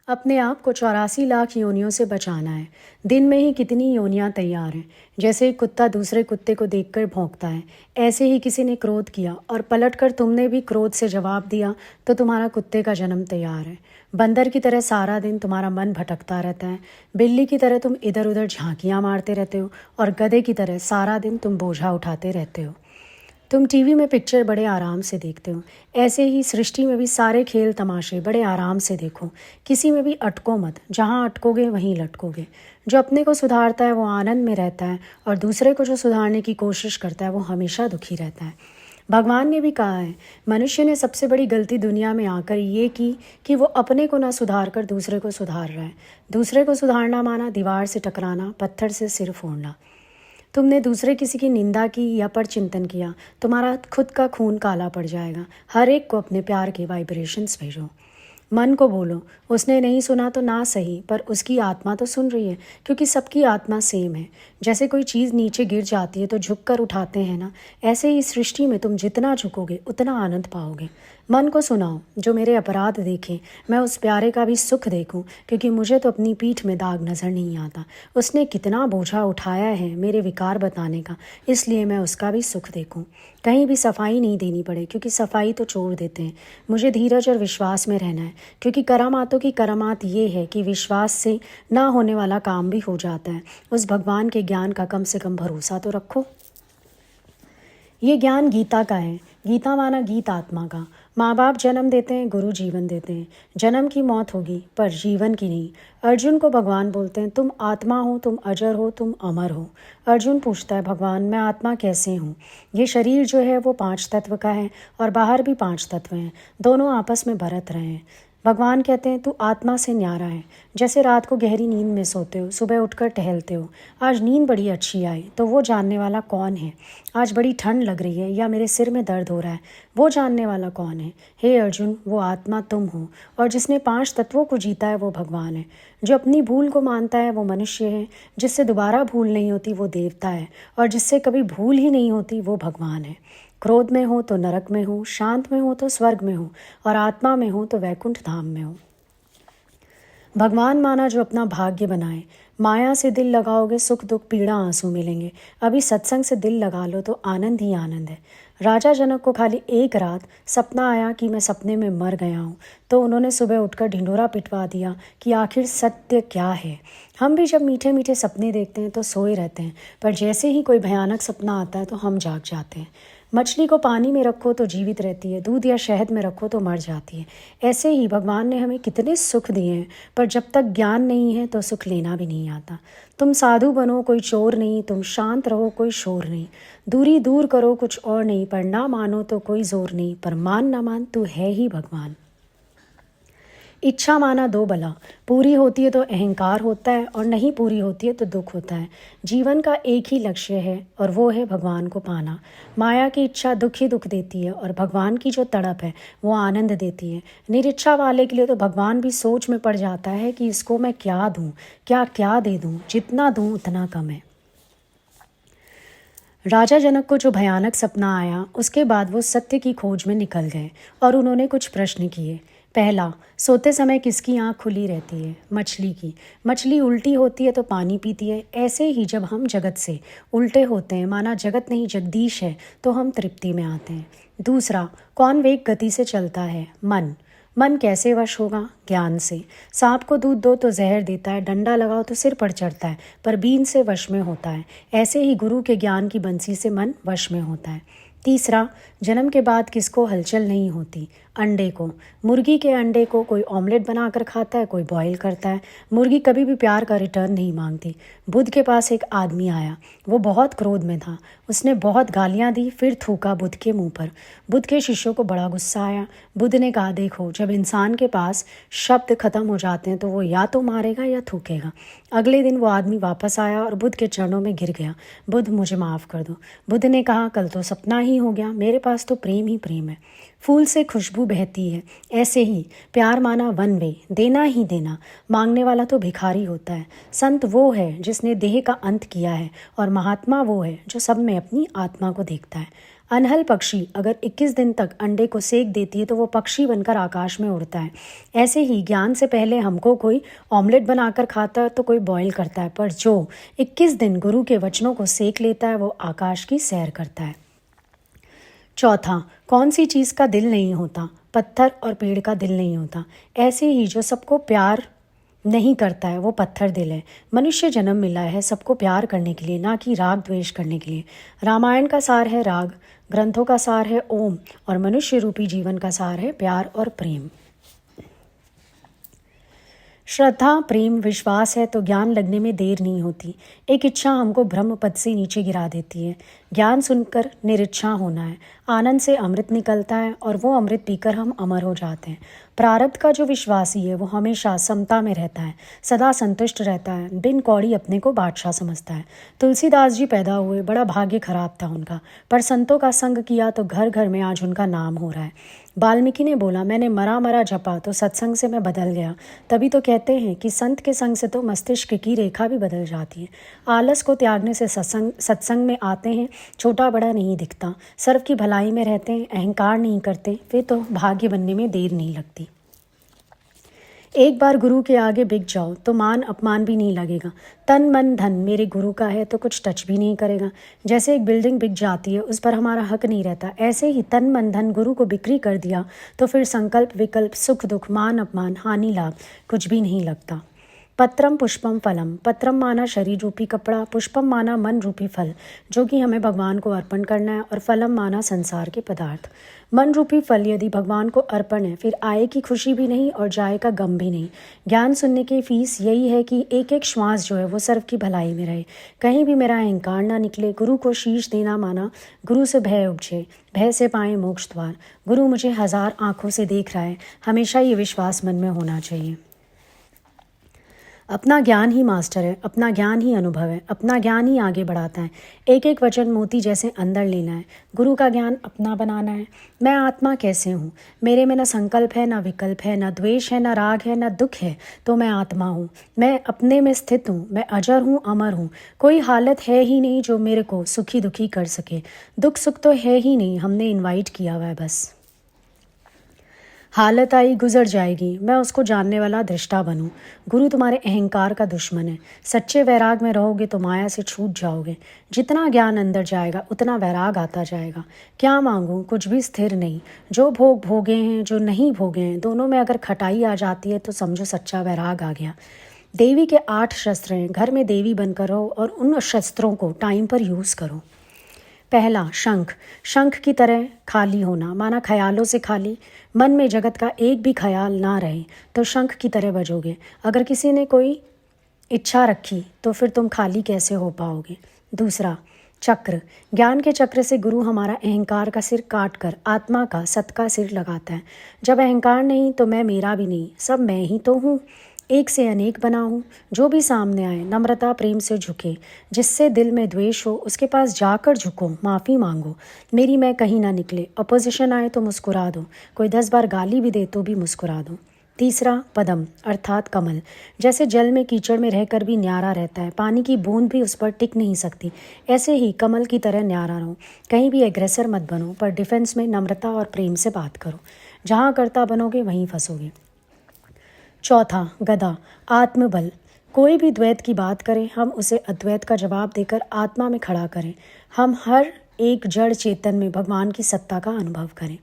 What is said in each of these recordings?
अपने आप को 84 लाख योनियों से बचाना है। दिन में ही कितनी योनियां तैयार हैं। जैसे एक कुत्ता दूसरे कुत्ते को देखकर भौंकता है, ऐसे ही किसी ने क्रोध किया और पलटकर तुमने भी क्रोध से जवाब दिया तो तुम्हारा कुत्ते का जन्म तैयार है। बंदर की तरह सारा दिन तुम्हारा मन भटकता रहता है। बिल्ली की तरह तुम इधर उधर झांकियां मारते रहते हो और गधे की तरह सारा दिन तुम बोझा उठाते रहते हो। तुम टीवी में पिक्चर बड़े आराम से देखते हो, ऐसे ही सृष्टि में भी सारे खेल तमाशे बड़े आराम से देखो। किसी में भी अटको मत, जहाँ अटकोगे वहीं लटकोगे। जो अपने को सुधारता है वो आनंद में रहता है और दूसरे को जो सुधारने की कोशिश करता है वो हमेशा दुखी रहता है। भगवान ने भी कहा है, मनुष्य ने सबसे बड़ी गलती दुनिया में आकर ये की कि वो अपने को ना सुधार कर दूसरे को सुधार रहा है। दूसरे को सुधारना माना दीवार से टकराना, पत्थर से सिर फोड़ना। तुमने दूसरे किसी की निंदा की या पर चिंतन किया, तुम्हारा खुद का खून काला पड़ जाएगा। हर एक को अपने प्यार के वाइब्रेशंस भेजो। मन को बोलो, उसने नहीं सुना तो ना सही, पर उसकी आत्मा तो सुन रही है, क्योंकि सबकी आत्मा सेम है। जैसे कोई चीज़ नीचे गिर जाती है तो झुक कर उठाते हैं ना, ऐसे ही सृष्टि में तुम जितना झुकोगे उतना आनंद पाओगे। मन को सुनाओ, जो मेरे अपराध देखे मैं उस प्यारे का भी सुख देखूं, क्योंकि मुझे तो अपनी पीठ में दाग नज़र नहीं आता। उसने कितना बोझा उठाया है मेरे विकार बताने का, इसलिए मैं उसका भी सुख देखूं। कहीं भी सफाई नहीं देनी पड़े, क्योंकि सफाई तो छोड़ देते हैं। मुझे धीरज और विश्वास में रहना है, क्योंकि करामातों की करामात ये है कि विश्वास से ना होने वाला काम भी हो जाता है। उस भगवान के ज्ञान का कम से कम भरोसा तो रखो। ये ज्ञान गीता का है। गीता माना गीत आत्मा का। माँ बाप जन्म देते हैं, गुरु जीवन देते हैं। जन्म की मौत होगी पर जीवन की नहीं। अर्जुन को भगवान बोलते हैं, तुम आत्मा हो, तुम अजर हो, तुम अमर हो। अर्जुन पूछता है, भगवान मैं आत्मा कैसे हूँ? ये शरीर जो है वो 5 तत्व का है और बाहर भी 5 तत्व हैं, दोनों आपस में बरत रहे हैं। भगवान कहते हैं, तू आत्मा से न्यारा है। जैसे रात को गहरी नींद में सोते हो, सुबह उठकर टहलते हो। आज नींद बड़ी अच्छी आई तो वो जानने वाला कौन है? आज बड़ी ठंड लग रही है या मेरे सिर में दर्द हो रहा है, वो जानने वाला कौन है? हे अर्जुन, वो आत्मा तुम हो, और जिसने 5 तत्वों को जीता है वो भगवान है। जो अपनी भूल को मानता है वो मनुष्य है, जिससे दोबारा भूल नहीं होती वो देवता है, और जिससे कभी भूल ही नहीं होती वो भगवान है। क्रोध में हो तो नरक में हो, शांत में हो तो स्वर्ग में हो, और आत्मा में हो तो वैकुंठ धाम में हो। भगवान माना जो अपना भाग्य बनाए। माया से दिल लगाओगे, सुख दुख पीड़ा आंसू मिलेंगे। अभी सत्संग से दिल लगा लो तो आनंद ही आनंद है। राजा जनक को खाली एक रात सपना आया कि मैं सपने में मर गया हूँ, तो उन्होंने सुबह उठकर ढिंढोरा पिटवा दिया कि आखिर सत्य क्या है। हम भी जब मीठे मीठे सपने देखते हैं तो सोए रहते हैं, पर जैसे ही कोई भयानक सपना आता है तो हम जाग जाते हैं। मछली को पानी में रखो तो जीवित रहती है, दूध या शहद में रखो तो मर जाती है। ऐसे ही भगवान ने हमें कितने सुख दिए हैं, पर जब तक ज्ञान नहीं है तो सुख लेना भी नहीं आता। तुम साधु बनो, कोई चोर नहीं। तुम शांत रहो, कोई शोर नहीं। दूरी दूर करो, कुछ और नहीं। पर ना मानो तो कोई जोर नहीं, पर मान ना मान तू है ही भगवान। इच्छा माना दो बला, पूरी होती है तो अहंकार होता है और नहीं पूरी होती है तो दुख होता है। जीवन का एक ही लक्ष्य है और वो है भगवान को पाना। माया की इच्छा दुख ही दुख देती है और भगवान की जो तड़प है वो आनंद देती है। निरीच्छा वाले के लिए तो भगवान भी सोच में पड़ जाता है कि इसको मैं क्या दूँ, क्या क्या दे दूँ, जितना दूँ उतना कम है। राजा जनक को जो भयानक सपना आया उसके बाद वो सत्य की खोज में निकल गए और उन्होंने कुछ प्रश्न किए। पहला, सोते समय किसकी आँख खुली रहती है? मछली की। मछली उल्टी होती है तो पानी पीती है। ऐसे ही जब हम जगत से उल्टे होते हैं, माना जगत नहीं जगदीश है, तो हम तृप्ति में आते हैं। दूसरा, कौन वेग गति से चलता है? मन। मन कैसे वश होगा? ज्ञान से। सांप को दूध दो तो जहर देता है, डंडा लगाओ तो सिर पर चढ़ता है, पर बीन से वश में होता है। ऐसे ही गुरु के ज्ञान की बंसी से मन वश में होता है। तीसरा, जन्म के बाद किसको हलचल नहीं होती? अंडे को। मुर्गी के अंडे को कोई ऑमलेट बनाकर खाता है, कोई बॉईल करता है। मुर्गी कभी भी प्यार का रिटर्न नहीं मांगती। बुद्ध के पास एक आदमी आया, वो बहुत क्रोध में था। उसने बहुत गालियां दी, फिर थूका बुद्ध के मुंह पर। बुद्ध के शिष्यों को बड़ा गुस्सा आया। बुद्ध ने कहा, देखो, जब इंसान के पास शब्द खत्म हो जाते हैं तो वो या तो मारेगा या थूकेगा। अगले दिन वो आदमी वापस आया और बुद्ध के चरणों में गिर गया। बुद्ध, मुझे माफ़ कर दो। बुद्ध ने कहा, कल तो सपना ही हो गया, मेरे पास तो प्रेम ही प्रेम है। फूल से खुशबू बहती है, ऐसे ही प्यार माना वन वे, देना ही देना। मांगने वाला तो भिखारी होता है। संत वो है जिसने देह का अंत किया है और महात्मा वो है जो सब में अपनी आत्मा को देखता है। अनहल पक्षी अगर 21 दिन तक अंडे को सेक देती है तो वो पक्षी बनकर आकाश में उड़ता है। ऐसे ही ज्ञान से पहले हमको कोई ऑमलेट बनाकर खाता है तो कोई बॉईल करता है, पर जो 21 दिन गुरु के वचनों को सेक लेता है वो आकाश की सैर करता है। चौथा, कौन सी चीज़ का दिल नहीं होता? पत्थर और पेड़ का दिल नहीं होता। ऐसे ही जो सबको प्यार नहीं करता है वो पत्थर दिल है। मनुष्य जन्म मिला है सबको प्यार करने के लिए, ना कि राग द्वेष करने के लिए। रामायण का सार है राग, ग्रंथों का सार है ओम, और मनुष्य रूपी जीवन का सार है प्यार और प्रेम। श्रद्धा, प्रेम, विश्वास है तो ज्ञान लगने में देर नहीं होती। एक इच्छा हमको ब्रह्म पद से नीचे गिरा देती है। ज्ञान सुनकर निरिच्छा होना है। आनंद से अमृत निकलता है और वो अमृत पीकर हम अमर हो जाते हैं। प्रारब्ध का जो विश्वासी है वो हमेशा समता में रहता है, सदा संतुष्ट रहता है, बिन कौड़ी अपने को बादशाह समझता है। तुलसीदास जी पैदा हुए, बड़ा भाग्य खराब था उनका, पर संतों का संग किया तो घर घर में आज उनका नाम हो रहा है। वाल्मीकि ने बोला, मैंने मरा मरा जपा तो सत्संग से मैं बदल गया। तभी तो कहते हैं कि संत के संग से तो मस्तिष्क की रेखा भी बदल जाती है। आलस को त्यागने से सत्संग में आते हैं, छोटा बड़ा नहीं दिखता, सर्व की भलाई में रहते हैं, अहंकार नहीं करते, वे तो भाग्य बनने में देर नहीं लगती। एक बार गुरु के आगे बिक जाओ तो मान अपमान भी नहीं लगेगा। तन मन धन मेरे गुरु का है तो कुछ टच भी नहीं करेगा। जैसे एक बिल्डिंग बिक जाती है, उस पर हमारा हक नहीं रहता, ऐसे ही तन मन धन गुरु को बिक्री कर दिया तो फिर संकल्प विकल्प सुख दुख मान अपमान हानि लाभ कुछ भी नहीं लगता। पत्रम पुष्पम फलम, पत्रम माना शरीर रूपी कपड़ा, पुष्पम माना मन रूपी फल जो कि हमें भगवान को अर्पण करना है, और फलम माना संसार के पदार्थ। मन रूपी फल यदि भगवान को अर्पण है फिर आए की खुशी भी नहीं और जाए का गम भी नहीं। ज्ञान सुनने की फीस यही है कि एक एक श्वास जो है वो सर्व की भलाई में रहे, कहीं भी मेरा अहंकार ना निकले। गुरु को शीश देना माना गुरु से भय उपजे, भय से पाए मोक्ष द्वार। गुरु मुझे 1000 आँखों से देख रहा है, हमेशा ये विश्वास मन में होना चाहिए। अपना ज्ञान ही मास्टर है, अपना ज्ञान ही अनुभव है, अपना ज्ञान ही आगे बढ़ाता है। एक एक वचन मोती जैसे अंदर लेना है, गुरु का ज्ञान अपना बनाना है। मैं आत्मा कैसे हूँ? मेरे में न संकल्प है, न विकल्प है, न द्वेष है, न राग है, न दुख है, तो मैं आत्मा हूँ। मैं अपने में स्थित हूँ, मैं अजर हूँ, अमर हूँ। कोई हालत है ही नहीं जो मेरे को सुखी दुखी कर सके। दुख सुख तो है ही नहीं, हमने इन्वाइट किया हुआ है बस। हालत आई गुजर जाएगी, मैं उसको जानने वाला दृष्टा बनूं। गुरु तुम्हारे अहंकार का दुश्मन है। सच्चे वैराग में रहोगे तो माया से छूट जाओगे। जितना ज्ञान अंदर जाएगा उतना वैराग आता जाएगा। क्या मांगूं? कुछ भी स्थिर नहीं। जो भोग भोगे हैं, जो नहीं भोगे हैं, दोनों में अगर खटाई आ जाती है तो समझो सच्चा वैराग आ गया। देवी के 8 शस्त्र हैं, घर में देवी बनकर रहो और उन शस्त्रों को टाइम पर यूज़ करो। पहला, शंख। शंख की तरह खाली होना, माना ख्यालों से खाली। मन में जगत का एक भी ख्याल ना रहे तो शंख की तरह बजोगे। अगर किसी ने कोई इच्छा रखी तो फिर तुम खाली कैसे हो पाओगे। दूसरा, चक्र। ज्ञान के चक्र से गुरु हमारा अहंकार का सिर काट कर आत्मा का सत का सिर लगाता है। जब अहंकार नहीं तो मैं मेरा भी नहीं, सब मैं ही तो हूँ। एक से अनेक बना हूँ। जो भी सामने आए नम्रता प्रेम से झुके। जिससे दिल में द्वेष हो उसके पास जाकर झुको, माफ़ी मांगो। मेरी मैं कहीं ना निकले। अपोजिशन आए तो मुस्कुरा दो, कोई 10 बार गाली भी दे तो भी मुस्कुरा दो। तीसरा, पदम अर्थात कमल। जैसे जल में कीचड़ में रहकर भी न्यारा रहता है, पानी की बूंद भी उस पर टिक नहीं सकती, ऐसे ही कमल की तरह न्यारा रहो। कहीं भी एग्रेसर मत बनो, पर डिफेंस में नम्रता और प्रेम से बात करो। जहाँ करता बनोगे वहीं फंसोगे। चौथा, गदा आत्मबल। कोई भी द्वैत की बात करें हम उसे अद्वैत का जवाब देकर आत्मा में खड़ा करें। हम हर एक जड़ चेतन में भगवान की सत्ता का अनुभव करें।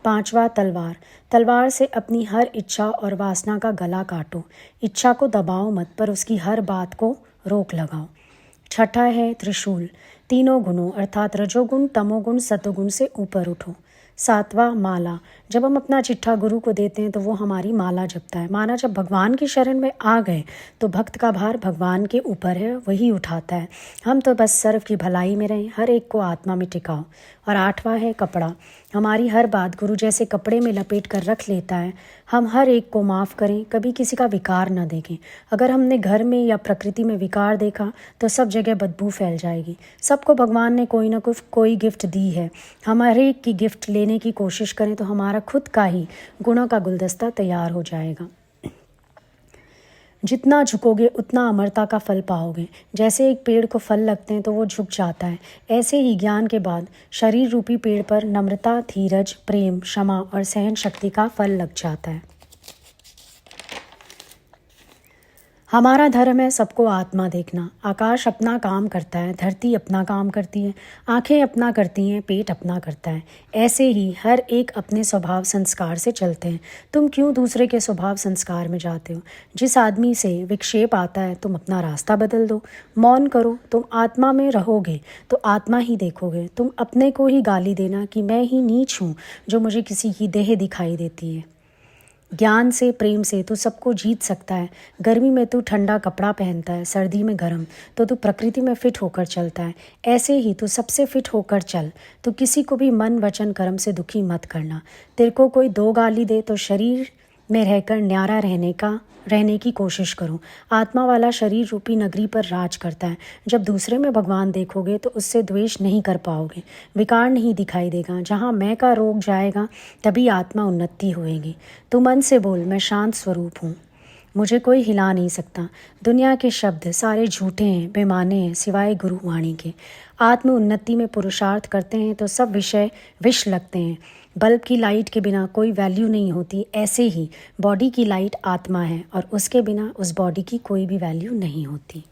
पांचवा, तलवार। तलवार से अपनी हर इच्छा और वासना का गला काटो। इच्छा को दबाओ मत, पर उसकी हर बात को रोक लगाओ। छठा है त्रिशूल। तीनों गुणों अर्थात रजोगुण तमोगुण सतोगुण से ऊपर उठो। सातवां, माला। जब हम अपना चिट्ठा गुरु को देते हैं तो वो हमारी माला जपता है। माना जब भगवान की शरण में आ गए तो भक्त का भार भगवान के ऊपर है, वही उठाता है। हम तो बस सर्व की भलाई में रहें, हर एक को आत्मा में टिकाओ। और आठवां है कपड़ा। हमारी हर बात गुरु जैसे कपड़े में लपेट कर रख लेता है। हम हर एक को माफ़ करें, कभी किसी का विकार न देखें। अगर हमने घर में या प्रकृति में विकार देखा तो सब जगह बदबू फैल जाएगी। सबको भगवान ने कोई ना कोई गिफ्ट दी है। हम हर एक की गिफ्ट लेने की कोशिश करें तो हमारा खुद का ही गुणों का गुलदस्ता तैयार हो जाएगा। जितना झुकोगे उतना अमरता का फल पाओगे। जैसे एक पेड़ को फल लगते हैं तो वो झुक जाता है, ऐसे ही ज्ञान के बाद शरीर रूपी पेड़ पर नम्रता, धीरज, प्रेम, क्षमा और सहन शक्ति का फल लग जाता है। हमारा धर्म है सबको आत्मा देखना। आकाश अपना काम करता है, धरती अपना काम करती है, आंखें अपना करती हैं, पेट अपना करता है। ऐसे ही हर एक अपने स्वभाव संस्कार से चलते हैं। तुम क्यों दूसरे के स्वभाव संस्कार में जाते हो? जिस आदमी से विक्षेप आता है तुम अपना रास्ता बदल दो, मौन करो। तुम आत्मा में रहोगे तो आत्मा ही देखोगे। तुम अपने को ही गाली देना कि मैं ही नीच हूँ जो मुझे किसी की देह दिखाई देती है। ज्ञान से, प्रेम से तू सबको जीत सकता है। गर्मी में तू ठंडा कपड़ा पहनता है, सर्दी में गर्म, तो तू प्रकृति में फिट होकर चलता है। ऐसे ही तू सबसे फिट होकर चल। तो किसी को भी मन, वचन, कर्म से दुखी मत करना। तेरे को कोई दो गाली दे तो शरीर में रहकर न्यारा रहने की कोशिश करो। आत्मा वाला शरीर रूपी नगरी पर राज करता है। जब दूसरे में भगवान देखोगे तो उससे द्वेष नहीं कर पाओगे, विकार नहीं दिखाई देगा। जहाँ मैं का रोग जाएगा तभी आत्मा उन्नति होएगी। तू मन से बोल, मैं शांत स्वरूप हूँ, मुझे कोई हिला नहीं सकता। दुनिया के शब्द सारे झूठे हैं, बेमाने हैं, सिवाय गुरुवाणी के। आत्म उन्नति में पुरुषार्थ करते हैं तो सब विषय विष लगते हैं। बल्ब की लाइट के बिना कोई वैल्यू नहीं होती, ऐसे ही बॉडी की लाइट आत्मा है और उसके बिना उस बॉडी की कोई भी वैल्यू नहीं होती।